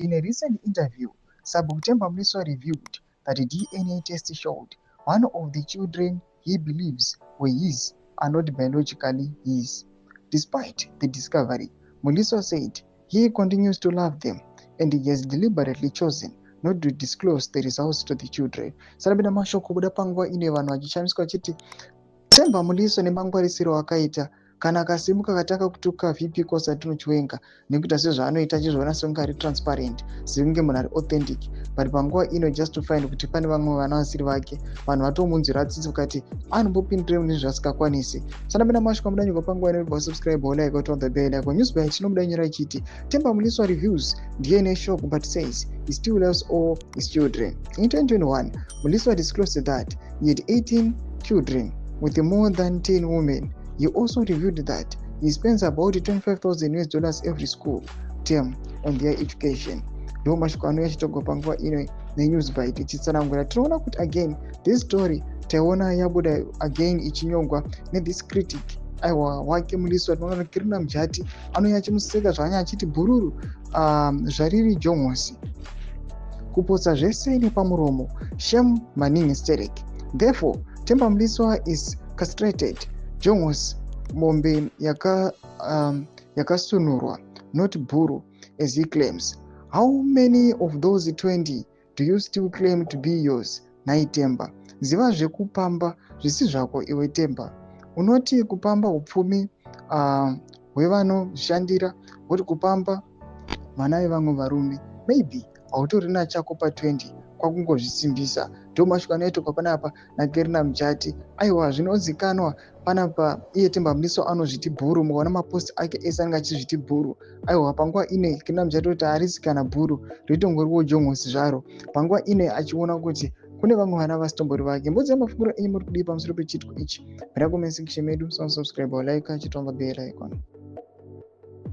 In a recent interview, Sabuktemba Mliswa revealed that a DNA test showed one of the children he believes were his are not biologically his. Despite the discovery, Mliswa said he continues to love them and he has deliberately chosen not to disclose the results to the children. Sarabina mashoko kubuda panguva ine vanhu vachishamiswa vachiti Temba Mliswa nemangwarisiro akaita kana akasimuka akataka kutuka vp kosi atinochiwenga nekuita sezvaanoita achizviona sekunge ari transparent sekunge munhu ari authentic but panguva ino just to find kuti pane vamwe vana vasiri vake vanhu vatomunzwira tsitsi kukati anombopindire mune zvasingakwanisi. Sandapinda masvika mudanyika panguva ino bva subscribe like out on the bell yako news by chinomudanyira ichiti Temba Mliswa reviews DNA shock but says he still loves all his children. In 2021, Mliswa disclosed that he had 18 children with more than 10 women. He also revealed that he spends about $25,000 every school term on their education. Ndo mashoko anouya achitogwa panguva ino neNewsBite ichitsanangura. Tinoona kuti again this story taiona yabuda again ichinyogwa nethis critic aiwa wake Mliswa tinoona kuti Kirina Mujati anouya achimuseka zvanya achiti bhururu zvariri jongosi kupotsa zvese nepamuromo shame maningi sterek. Therefore Temba Mliswa is castrated. Jongos mombe yakasunurwa, not buru, as he claims. How many of those 20 do you still claim to be yours? Nai Temba. Ziva zvekupamba zvisi zvako iwe Temba. Unoti kupamba upfumi hwevanoshandira, woti kupamba vana vevamwe varume. Maybe hautorina chako pa 20 kwakungozvisimbisa. Ndo mashoko anoitwa panapa naKirina Mujati. Aiwa zvinozikanwa panapa iye Temba Mliswa anozviti bhuru, mukaona mapost ake ese anenge achizviti bhuru. Aiwa panguva ine Kirina Mujati kuti harisi kana bhuru ritongoriwo jongosi zvaro. Panguva ine achiona kuti kune vamwe vana vasitombori vake. Mbudzi yamafunguro enyu muri kudii pamusoro pechitiko ichi? Mira comment section medu, subscribe or like, chitomba bell icon.